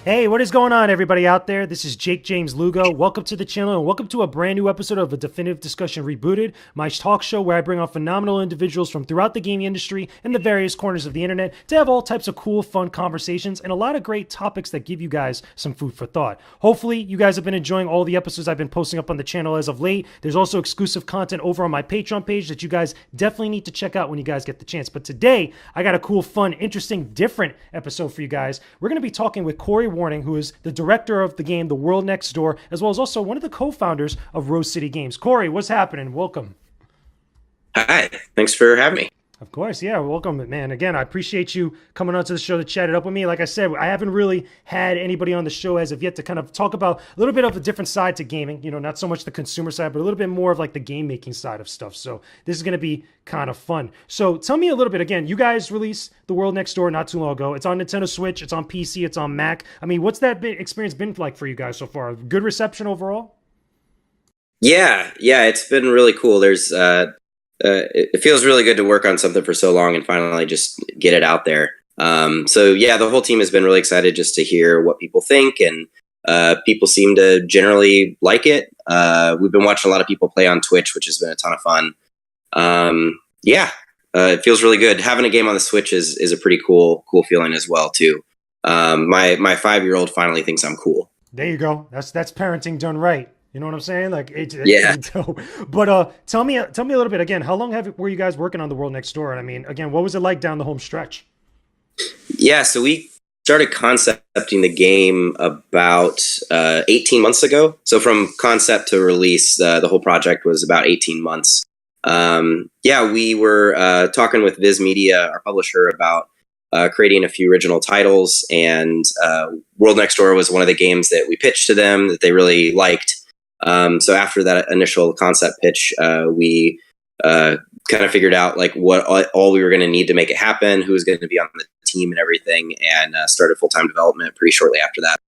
Hey, what is going on, everybody out there? This is Jakejames Lugo. Welcome to the channel and welcome to a brand new episode of A Definitive Discussion Rebooted, my talk show where I bring on phenomenal individuals from throughout the gaming industry and the various corners of the internet to have all types of cool, fun conversations and a lot of great topics that give you guys some food for thought. Hopefully, you guys have been enjoying all the episodes I've been posting up on the channel as of late. There's also exclusive content over on my Patreon page that you guys definitely need to check out when you guys get the chance. But today, I got a cool, fun, interesting, different episode for you guys. We're going to be talking with Corey Warning, who is the director of the game The World Next Door, as well as also one of the co-founders of Rose City Games. Corey, what's happening? Welcome. Hi, thanks for having me. Of course, yeah, welcome, man. Again, I appreciate you coming onto the show to chat it up with me. Like I said, I haven't really had anybody on the show as of yet to kind of talk about a little bit of a different side to gaming. You know, not so much the consumer side, but a little bit more of like the game making side of stuff. So this is going to be kind of fun. So tell me a little bit. Again, you guys released The World Next Door not too long ago. It's on Nintendo Switch. It's on PC. It's on Mac. I mean, what's that experience been like for you guys so far? Good reception overall? Yeah, it's been really cool. It feels really good to work on something for so long and finally just get it out there. So yeah, the whole team has been really excited just to hear what people think, and people seem to generally like it. We've been watching a lot of people play on Twitch, which has been a ton of fun. It feels really good. Having a game on the Switch is a pretty cool feeling as well too. My 5-year-old finally thinks I'm cool. There you go. That's parenting done right. You know what I'm saying? Like, Yeah. it's dope. But tell me a little bit again. How long were you guys working on The World Next Door? And I mean, again, what was it like down the home stretch? Yeah, so we started concepting the game about 18 months ago. So from concept to release, the whole project was about 18 months. We were talking with Viz Media, our publisher, about creating a few original titles, and World Next Door was one of the games that we pitched to them that they really liked. So after that initial concept pitch, we kind of figured out like what all we were going to need to make it happen, who was going to be on the team and everything, and started full-time development pretty shortly after that.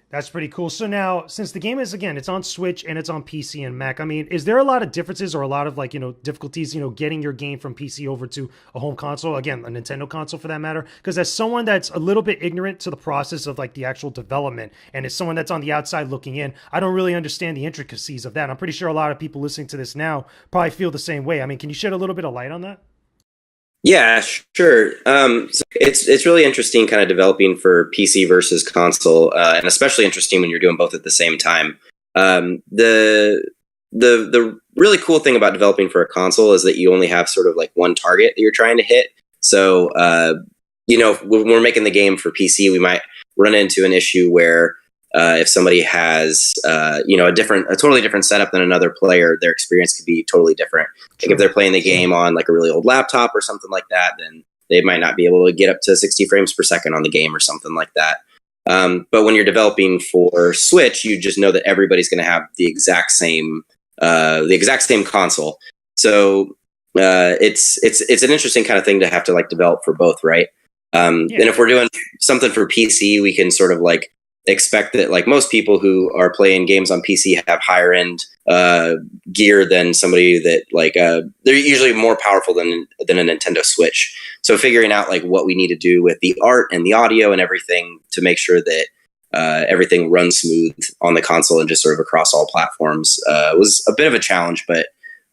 That's pretty cool. So now, since the game is, again, it's on Switch and it's on PC and Mac, I mean, is there a lot of differences or a lot of like, difficulties, getting your game from PC over to a home console, again, a Nintendo console for that matter? Because as someone that's a little bit ignorant to the process of like the actual development, and as someone that's on the outside looking in, I don't really understand the intricacies of that. I'm pretty sure a lot of people listening to this now probably feel the same way. I mean, can you shed a little bit of light on that? Yeah, sure. So it's really interesting kind of developing for PC versus console, and especially interesting when you're doing both at the same time. The really cool thing about developing for a console is that you only have sort of like one target that you're trying to hit. So, when we're making the game for PC, we might run into an issue where if somebody has, a totally different setup than another player, their experience could be totally different. Like if they're playing the game on like a really old laptop or something like that, then they might not be able to get up to 60 frames per second on the game or something like that. But when you're developing for Switch, you just know that everybody's going to have the exact same console. So it's an interesting kind of thing to have to like develop for both, right? And if we're doing something for PC, we can sort of like expect that like most people who are playing games on PC have higher end gear than somebody that like they're usually more powerful than a Nintendo Switch. So figuring out like what we need to do with the art and the audio and everything to make sure that everything runs smooth on the console and just sort of across all platforms was a bit of a challenge, but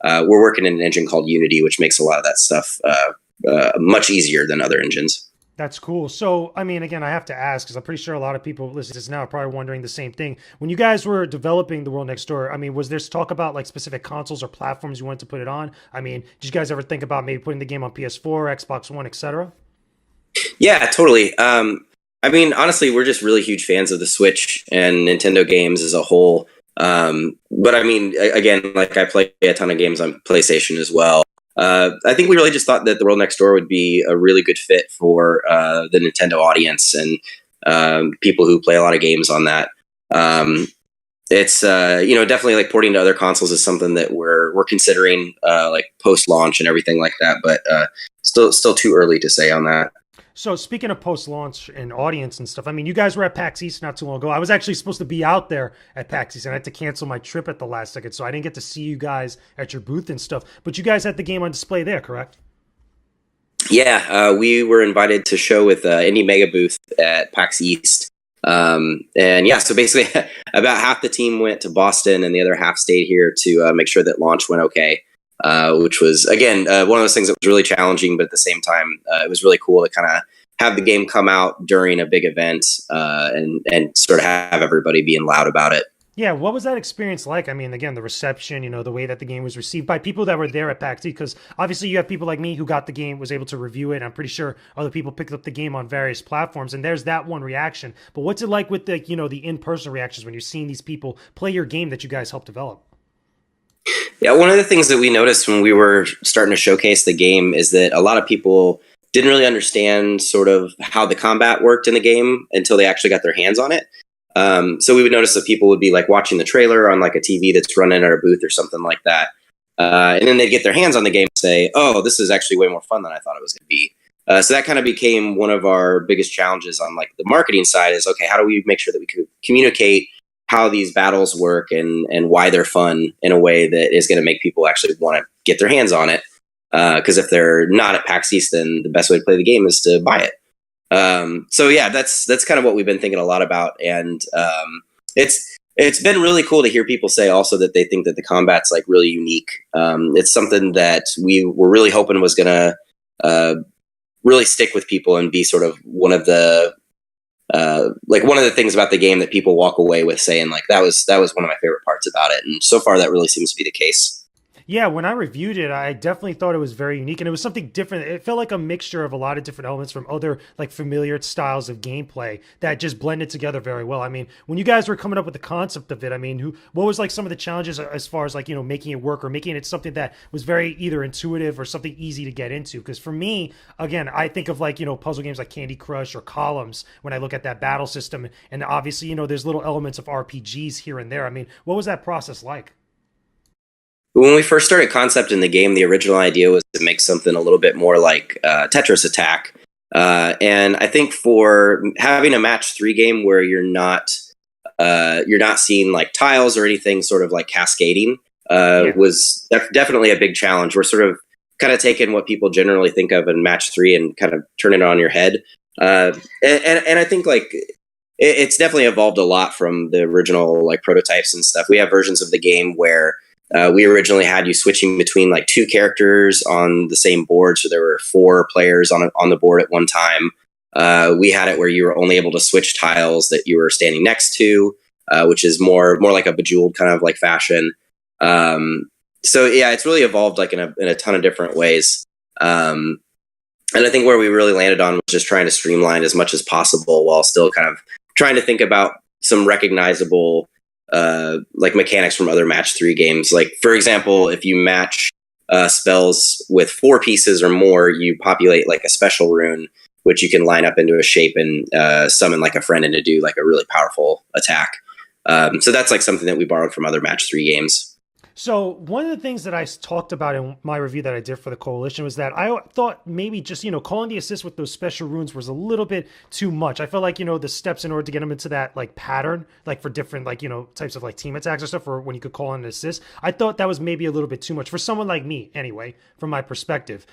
we're working in an engine called Unity, which makes a lot of that stuff much easier than other engines. That's cool. So, I mean, again, I have to ask, because I'm pretty sure a lot of people listening to this now are probably wondering the same thing. When you guys were developing The World Next Door, I mean, was there talk about like specific consoles or platforms you wanted to put it on? I mean, did you guys ever think about maybe putting the game on PS4, Xbox One, etc.? Yeah, totally. I mean, honestly, we're just really huge fans of the Switch and Nintendo games as a whole. But I mean, again, like I play a ton of games on PlayStation as well. I think we really just thought that The World Next Door would be a really good fit for the Nintendo audience and people who play a lot of games on that. It's definitely like porting to other consoles is something that we're considering like post launch and everything like that, but still too early to say on that. So speaking of post-launch and audience and stuff, I mean, you guys were at PAX East not too long ago. I was actually supposed to be out there at PAX East, and I had to cancel my trip at the last second, so I didn't get to see you guys at your booth and stuff. But you guys had the game on display there, correct? Yeah, we were invited to show with Indie Mega Booth at PAX East, And yeah, so basically about half the team went to Boston and the other half stayed here to make sure that launch went okay. Which was, again, one of those things that was really challenging, but at the same time, it was really cool to kind of have the game come out during a big event and sort of have everybody being loud about it. Yeah, what was that experience like? I mean, again, the reception, the way that the game was received by people that were there at PAX East, because obviously you have people like me who got the game, was able to review it. And I'm pretty sure other people picked up the game on various platforms, and there's that one reaction. But what's it like with the, the in-person reactions when you're seeing these people play your game that you guys helped develop? Yeah, one of the things that we noticed when we were starting to showcase the game is that a lot of people didn't really understand sort of how the combat worked in the game until they actually got their hands on it. So we would notice that people would be like watching the trailer on like a TV that's running at a booth or something like that. And then they'd get their hands on the game and say, oh, this is actually way more fun than I thought it was going to be. So that kind of became one of our biggest challenges on like the marketing side is, okay, how do we make sure that we can communicate how these battles work and why they're fun in a way that is going to make people actually want to get their hands on it. Because if they're not at PAX East, then the best way to play the game is to buy it. So yeah, that's kind of what we've been thinking a lot about. And it's been really cool to hear people say also that they think that the combat's like really unique. It's something that we were really hoping was going to really stick with people and be sort of one of the things about the game that people walk away with saying like that was one of my favorite parts about it. And so far that really seems to be the case. Yeah, when I reviewed it, I definitely thought it was very unique, and it was something different. It felt like a mixture of a lot of different elements from other like familiar styles of gameplay that just blended together very well. I mean, when you guys were coming up with the concept of it, I mean, what was like some of the challenges as far as like making it work or making it something that was very either intuitive or something easy to get into? Because for me, again, I think of like puzzle games like Candy Crush or Columns when I look at that battle system, and obviously there's little elements of RPGs here and there. I mean, what was that process like? When we first started concepting the game, the original idea was to make something a little bit more like Tetris Attack. And I think for having a match 3 game where you're not seeing like tiles or anything sort of like cascading was definitely a big challenge. We're sort of kind of taking what people generally think of in match 3 and kind of turning it on your head. And I think like it's definitely evolved a lot from the original like prototypes and stuff. We have versions of the game where we originally had you switching between like 2 characters on the same board. So there were 4 players on the board at one time. We had it where you were only able to switch tiles that you were standing next to, which is more like a Bejeweled kind of like fashion. So yeah, it's really evolved like in a ton of different ways. And I think where we really landed on was just trying to streamline as much as possible while still kind of trying to think about some recognizable like mechanics from other match 3 games. Like for example, if you match spells with 4 pieces or more, you populate like a special rune, which you can line up into a shape and summon like a friend and to do like a really powerful attack. So that's like something that we borrowed from other match 3 games. So one of the things that I talked about in my review that I did for the Coalition was that I thought maybe just, calling the assist with those special runes was a little bit too much. I felt like, the steps in order to get them into that like pattern, like for different like, types of like team attacks or stuff, or when you could call in an assist, I thought that was maybe a little bit too much for someone like me anyway, from my perspective.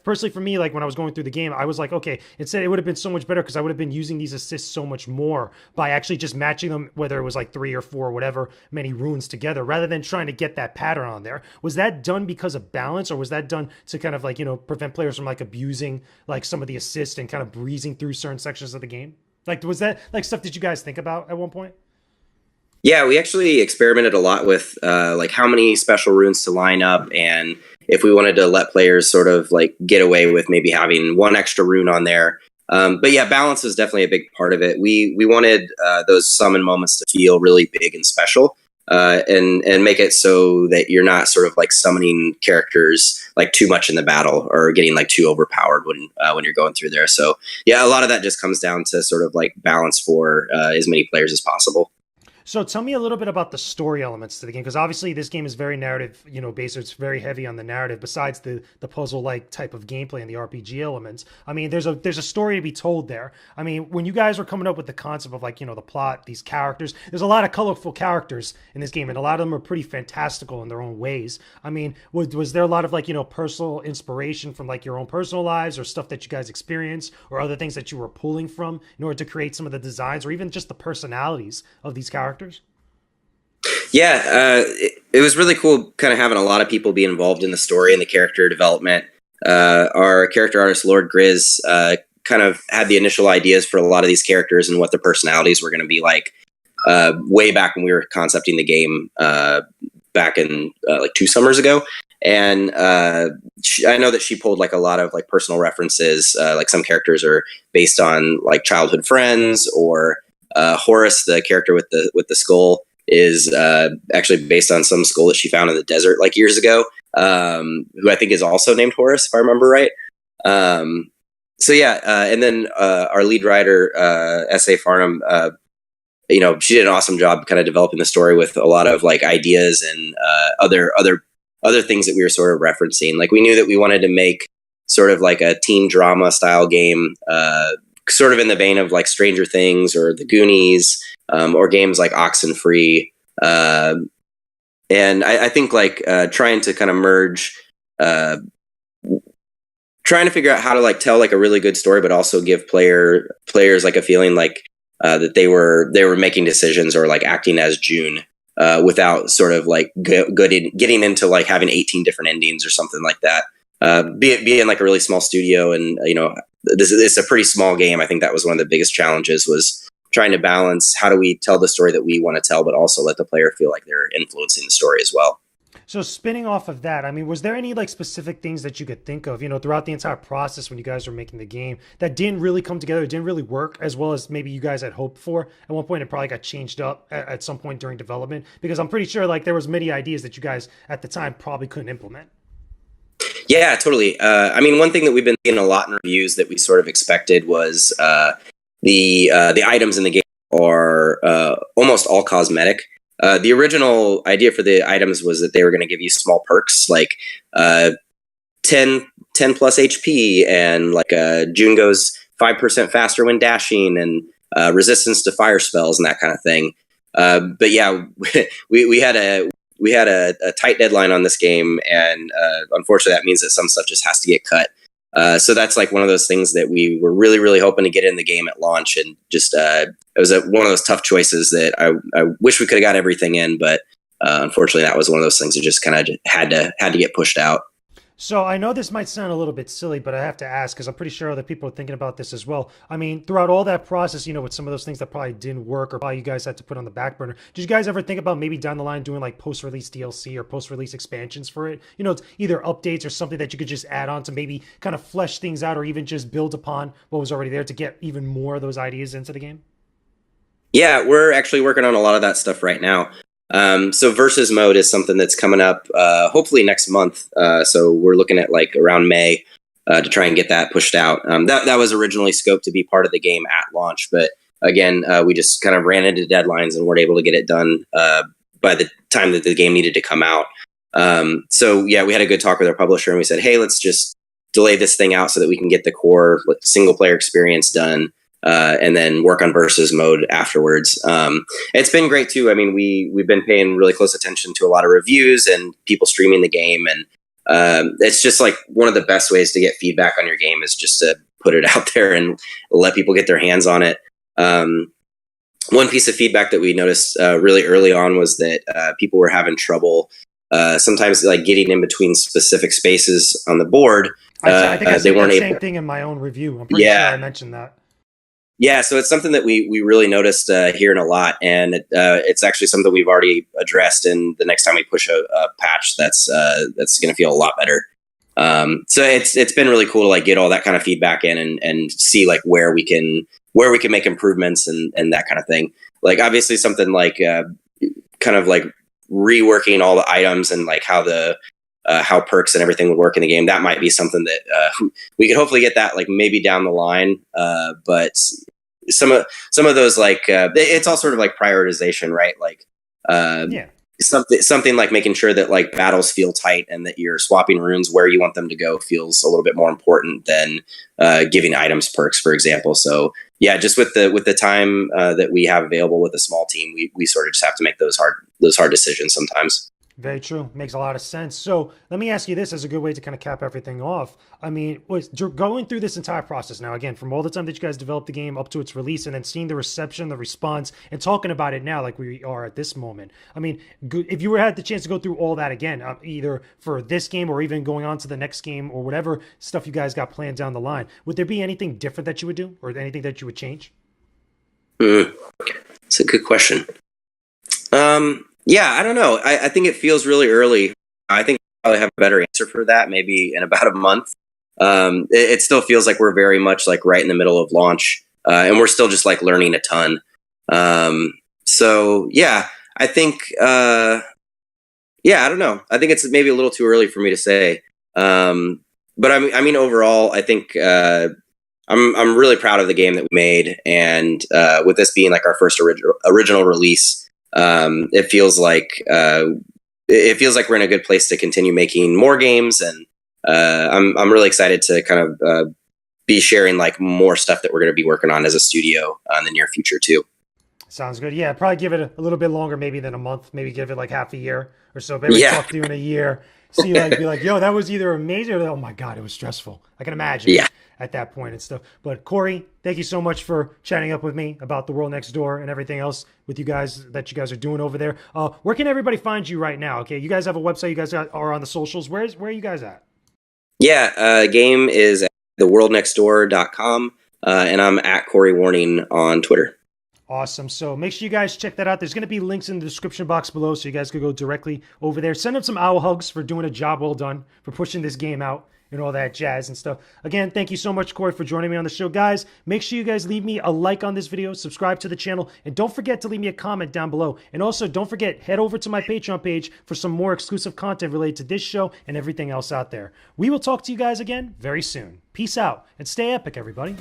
For me, like when I was going through the game, I was like, okay, instead it would have been so much better because I would have been using these assists so much more by actually just matching them, whether it was like 3 or 4, whatever, many runes together, rather than trying to get that pattern on there. Was that done because of balance, or was that done to kind of like prevent players from like abusing like some of the assists and kind of breezing through certain sections of the game? Like, was that like stuff did you guys think about at one point? Yeah, we actually experimented a lot with like how many special runes to line up, and if we wanted to let players sort of like get away with maybe having 1 extra rune on there. But yeah, balance is definitely a big part of it. We wanted those summon moments to feel really big and special. And make it so that you're not sort of like summoning characters like too much in the battle or getting like too overpowered when you're going through there. So yeah, a lot of that just comes down to sort of like balance for as many players as possible. So tell me a little bit about the story elements to the game, because obviously this game is very narrative, based. It's very heavy on the narrative. Besides the puzzle like type of gameplay and the RPG elements, I mean, there's a story to be told there. I mean, when you guys were coming up with the concept of like the plot, these characters, there's a lot of colorful characters in this game, and a lot of them are pretty fantastical in their own ways. I mean, was there a lot of like personal inspiration from like your own personal lives or stuff that you guys experienced, or other things that you were pulling from in order to create some of the designs or even just the personalities of these characters? Yeah, it was really cool kind of having a lot of people be involved in the story and the character development. Our character artist, Lord Grizz, kind of had the initial ideas for a lot of these characters and what their personalities were going to be like way back when we were concepting the game back in like 2 summers ago. And I know that she pulled like a lot of like personal references. Like some characters are based on like childhood friends, or Horace, the character with the skull, is actually based on some skull that she found in the desert like years ago, who I think is also named Horace, if I remember right. So yeah, and then our lead writer, S.A. Farnham, she did an awesome job kind of developing the story with a lot of like ideas and other things that we were sort of referencing. Like we knew that we wanted to make sort of like a teen drama style game, sort of in the vein of like Stranger Things or The Goonies, or games like Oxenfree. And I think like trying to kind of merge, trying to figure out how to like tell like a really good story, but also give players like a feeling like that they were making decisions or like acting as June, without sort of like getting into like having 18 different endings or something like that. Being like a really small studio, and this is a pretty small game. I think that was one of the biggest challenges, was trying to balance how do we tell the story that we want to tell, but also let the player feel like they're influencing the story as well. So spinning off of that, I mean, was there any like specific things that you could think of, throughout the entire process when you guys were making the game that didn't really come together, didn't really work as well as maybe you guys had hoped for? At one point, it probably got changed up at some point during development, because I'm pretty sure like there was many ideas that you guys at the time probably couldn't implement. Yeah, totally. I mean, one thing that we've been seeing a lot in reviews that we sort of expected was the items in the game are almost all cosmetic. The original idea for the items was that they were going to give you small perks like 10 plus HP, and like June goes 5% faster when dashing, and resistance to fire spells and that kind of thing. But yeah, we had a tight deadline on this game, and unfortunately that means that some stuff just has to get cut. So that's like one of those things that we were really, really hoping to get in the game at launch, and just it was one of those tough choices that I wish we could have got everything in, but unfortunately that was one of those things that just kind of had to get pushed out. So I know this might sound a little bit silly, but I have to ask because I'm pretty sure other people are thinking about this as well. I mean, throughout all that process, with some of those things that probably didn't work or probably you guys had to put on the back burner, did you guys ever think about maybe down the line doing like post-release DLC or post-release expansions for it? It's either updates or something that you could just add on to maybe kind of flesh things out, or even just build upon what was already there to get even more of those ideas into the game? Yeah, we're actually working on a lot of that stuff right now. So versus mode is something that's coming up, hopefully next month. So we're looking at like around May, to try and get that pushed out. That was originally scoped to be part of the game at launch, but again, we just kind of ran into deadlines and weren't able to get it done, by the time that the game needed to come out. So yeah, we had a good talk with our publisher and we said, hey, let's just delay this thing out so that we can get the core single player experience done. And then work on versus mode afterwards. It's been great too. I mean, we've been paying really close attention to a lot of reviews and people streaming the game, and it's just like one of the best ways to get feedback on your game is just to put it out there and let people get their hands on it. One piece of feedback that we noticed really early on was that people were having trouble sometimes like getting in between specific spaces on the board. I think I they said weren't the able. same thing in my own review. I'm pretty sure I mentioned that. Yeah, so it's something that we really noticed hearing a lot, and it's actually something we've already addressed. And the next time we push a patch, that's going to feel a lot better. So it's been really cool to like get all that kind of feedback in and see like where we can make improvements and that kind of thing. Like obviously something like kind of like reworking all the items and like how perks and everything would work in the game. That might be something that we could hopefully get that like maybe down the line. But some of those, like, it's all sort of like prioritization, right? Like, Yeah. something like making sure that like battles feel tight and that you're swapping runes where you want them to go feels a little bit more important than giving items perks, for example. So yeah, just with the time that we have available with a small team, we sort of just have to make those hard decisions sometimes. Very true. Makes a lot of sense. So let me ask you this as a good way to kind of cap everything off. I mean, was going through this entire process now, again, from all the time that you guys developed the game up to its release, and then seeing the reception, the response, and talking about it now like we are at this moment. I mean, if you had the chance to go through all that again, either for this game or even going on to the next game or whatever stuff you guys got planned down the line, would there be anything different that you would do or anything that you would change? That's a good question. Yeah, I don't know. I think it feels really early. I think I probably have a better answer for that maybe in about a month. It still feels like we're very much like right in the middle of launch, and we're still just like learning a ton. So yeah, I think I don't know. I think it's maybe a little too early for me to say. But I mean, overall, I think I'm really proud of the game that we made, and with this being like our first original release. It feels like we're in a good place to continue making more games, and I'm really excited to kind of be sharing like more stuff that we're going to be working on as a studio in the near future too. Sounds good. Yeah, probably give it a little bit longer, maybe than a month. Maybe give it like half a year or so. Maybe talk to you in a year. See, like, be like, yo, that was either amazing or oh my god, it was stressful. I can imagine. Yeah. At that point and stuff. But Corey, thank you so much for chatting up with me about the world next door and everything else with you guys that you guys are doing over there. Where can everybody find you right now? Okay, you guys have a website. You guys are on the socials. Where are you guys at? Yeah, game is at theworldnextdoor.com, and I'm at Corey Warning on Twitter. Awesome. So make sure you guys check that out. There's going to be links in the description box below so you guys could go directly over there. Send them some owl hugs for doing a job well done, for pushing this game out and all that jazz and stuff. Again, thank you so much, Corey, for joining me on the show. Guys, make sure you guys leave me a like on this video, subscribe to the channel, and don't forget to leave me a comment down below. And also, don't forget, head over to my Patreon page for some more exclusive content related to this show and everything else out there. We will talk to you guys again very soon. Peace out, and stay epic, everybody.